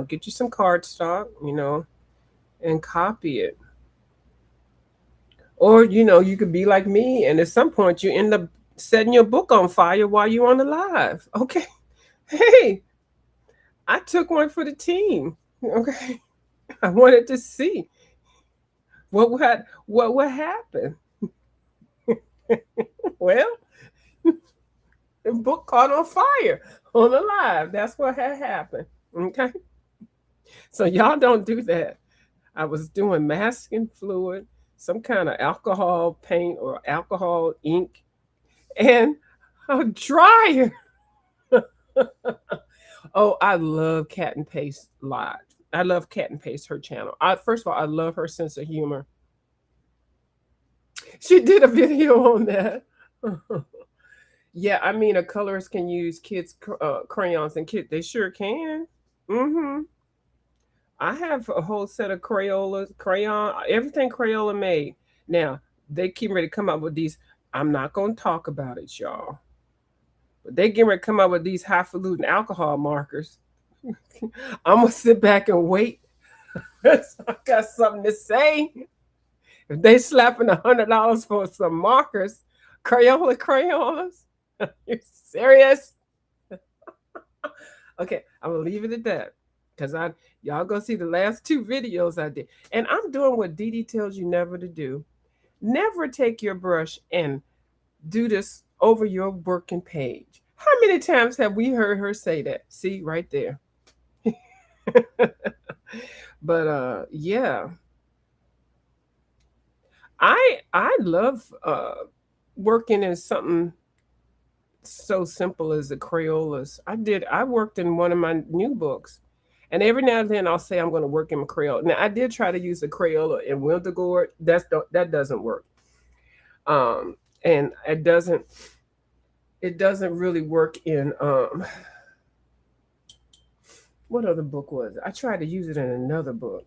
A: Get you some cardstock, and copy it. Or, you could be like me, and at some point you end up setting your book on fire while you're on the live. Okay. Hey, I took one for the team. Okay. I wanted to see what would happen. Well, the book caught on fire on the live. That's what had happened. Okay. So y'all don't do that. I was doing masking fluid, some kind of alcohol paint or alcohol ink, and a dryer. Oh, I love Cat and Paste Live. I love Cat and Paste, her channel. First of all, I love her sense of humor. She did a video on that. Yeah, I mean, a colorist can use kids' crayons, and they sure can. I have a whole set of crayon, everything Crayola made. Now, they keep ready to come up with these. I'm not going to talk about it, y'all. But they get ready to come up with these highfalutin alcohol markers. I'm going to sit back and wait. I got something to say. If they slapping $100 for some markers, Crayola crayons, you serious? Okay, I'm going to leave it at that. Because y'all go see the last 2 videos I did. And I'm doing what Dee Dee tells you never to do. Never take your brush and do this over your working page. How many times have we heard her say that? See, right there. But yeah. I love working in something so simple as the Crayolas. I worked in one of my new books. And every now and then I'll say I'm going to work in my Crayola. Now I did try to use the Crayola in Wintergord. That doesn't work. And it doesn't really work in what other book was it? I tried to use it in another book.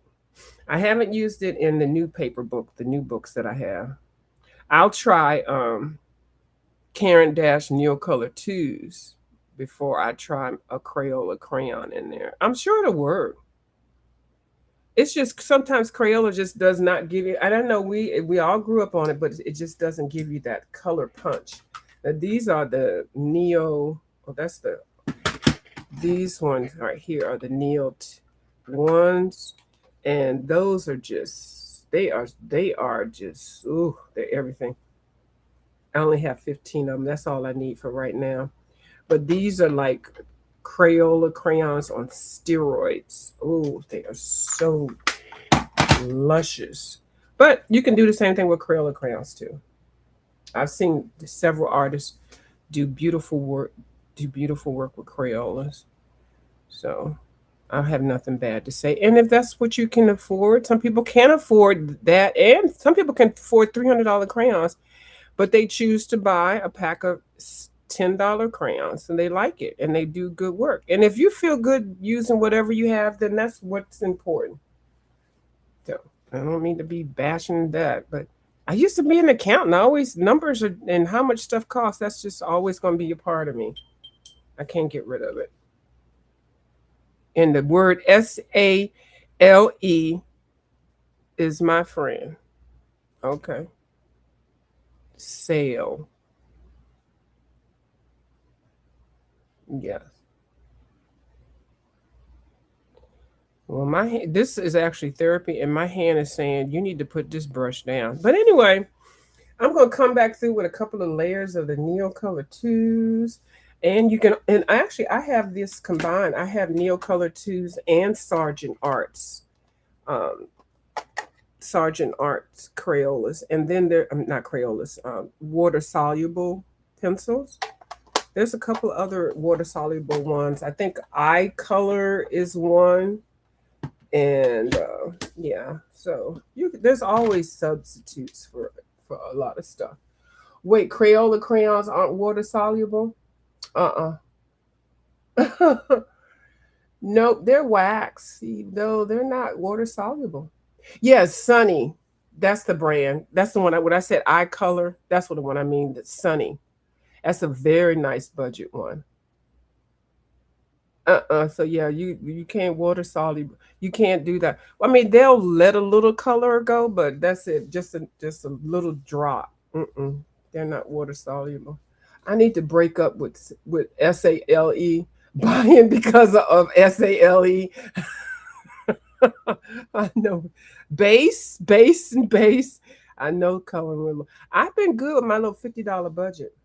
A: I haven't used it in the new paper book, the new books that I have. I'll try Karen Dash Neocolor 2s before I try a Crayola crayon in there. I'm sure it'll work. It's just sometimes Crayola just does not give you. I don't know. We all grew up on it, but it just doesn't give you that color punch. Now these are the Neo. Oh, that's the. These ones right here are the ones, and those are just. They are just. Ooh, they're everything. I only have 15 of them. That's all I need for right now. But these are like Crayola crayons on steroids. Oh, they are so luscious. But you can do the same thing with Crayola crayons too. I've seen several artists do beautiful work with Crayolas. So I have nothing bad to say. And if that's what you can afford, some people can't afford that, and some people can afford $300 crayons, but they choose to buy a pack of $10 crayons and they like it and they do good work. And if you feel good using whatever you have, then that's what's important. So I don't mean to be bashing that, but I used to be an accountant. I always numbers are, and how much stuff costs, that's just always going to be a part of me. I can't get rid of it. And the word SALE is my friend. Okay. Sale. Yes. Well, this is actually therapy, and my hand is saying you need to put this brush down. But anyway, I'm gonna come back through with a couple of layers of the Neocolor 2s, and you can. And actually, I have this combined. I have Neocolor 2s and um, Sargent Arts Crayolas, and then there not Crayolas, water soluble pencils. There's a couple other water soluble ones. I think Eye Color is one, and yeah. So there's always substitutes for a lot of stuff. Wait, Crayola crayons aren't water soluble? Uh-uh. Nope, they're wax. No, they're not water soluble. Yes, Sunny. That's the brand. That's the one. When I said Eye Color, that's what the one I mean. That's Sunny. That's a very nice budget one. So yeah, you can't water soluble. You can't do that. I mean, they'll let a little color go, but that's it. Just a little drop. They're not water soluble. I need to break up with SALE buying because of SALE. I know base and base. I know color. I've been good with my little $50 budget.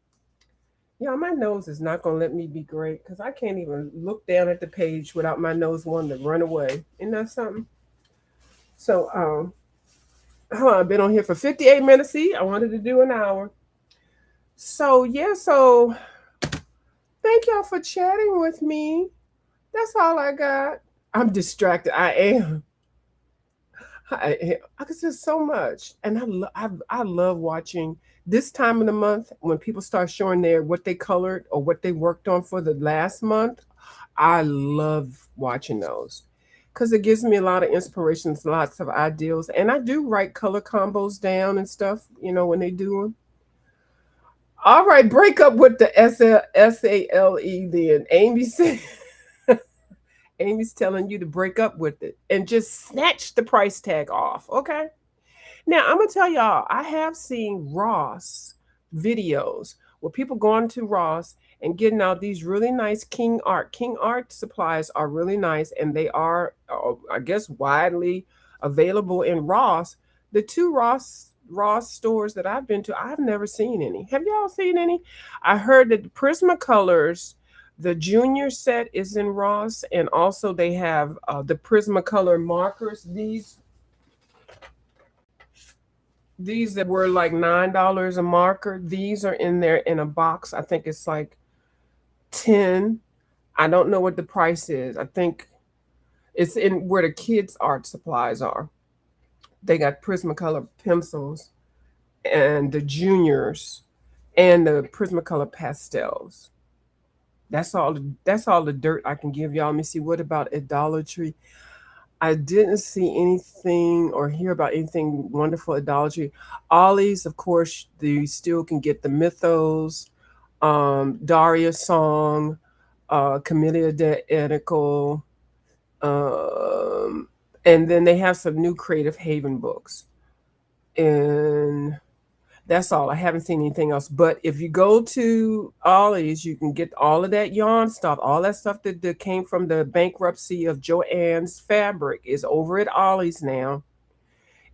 A: Yeah, my nose is not gonna let me be great because I can't even look down at the page without my nose wanting to run away. Isn't that something? So hold on, I've been on here for 58 minutes. See, I wanted to do an hour. So yeah, so thank y'all for chatting with me. That's all I got. I'm distracted. I am. I cause there's so much, and I love watching this time of the month when people start showing their what they colored or what they worked on for the last month. I love watching those because it gives me a lot of inspirations, lots of ideals, and I do write color combos down and stuff. When they do them. All right, break up with the SALE then. Amy said. Amy's telling you to break up with it and just snatch the price tag off. Okay. Now I'm gonna tell y'all, I have seen Ross videos where people going to Ross and getting out these really nice King Art. King Art supplies are really nice, and they are, I guess, widely available in Ross. The two Ross stores that I've been to, I've never seen any. Have y'all seen any? I heard that the Prismacolors, the junior set is in Ross, and also they have the Prismacolor markers. these that were like $9 a marker, these are in there in a box. I think it's like 10. I don't know what the price is. I think it's in where the kids' art supplies are. They got Prismacolor pencils and the juniors and the Prismacolor pastels. That's all the dirt I can give y'all. Let me see. What about at Dollar Tree? I didn't see anything or hear about anything wonderful at Dollar Tree. Ollie's, of course, you still can get the Mythos, Daria Song, Camellia de Edical, um, and then they have some new Creative Haven books. And that's all. I haven't seen anything else. But if you go to Ollie's, you can get all of that yarn stuff. All that stuff that came from the bankruptcy of Joann's Fabric is over at Ollie's now.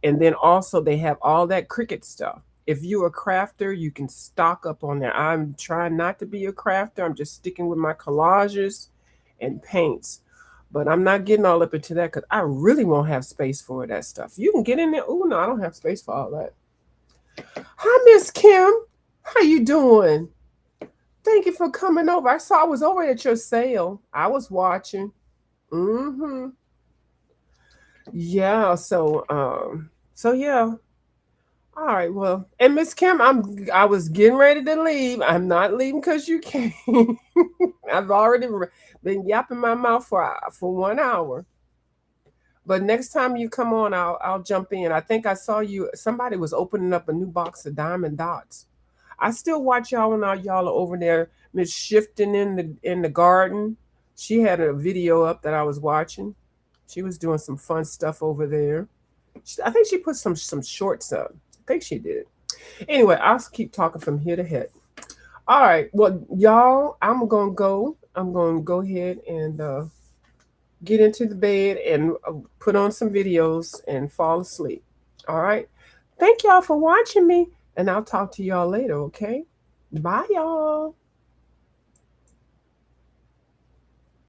A: And then also they have all that Cricut stuff. If you're a crafter, you can stock up on there. I'm trying not to be a crafter. I'm just sticking with my collages and paints. But I'm not getting all up into that because I really won't have space for that stuff. You can get in there. Oh no, I don't have space for all that. Hi, Miss Kim. How you doing? Thank you for coming over. I was over at your sale. I was watching. Mm-hmm. Yeah. So yeah. All right. Well, and Miss Kim, I was getting ready to leave. I'm not leaving because you came. I've already been yapping my mouth for 1 hour. But next time you come on, I'll jump in. I think I saw you. Somebody was opening up a new box of Diamond Dots. I still watch y'all when y'all are over there, Miss Shifting in the garden. She had a video up that I was watching. She was doing some fun stuff over there. I think she put some shorts up. I think she did. Anyway, I'll keep talking from here to head. All right. Well, y'all, I'm gonna go. I'm gonna go ahead and get into the bed and put on some videos and fall asleep. All right. Thank y'all for watching me, and I'll talk to y'all later. Okay. Bye, y'all.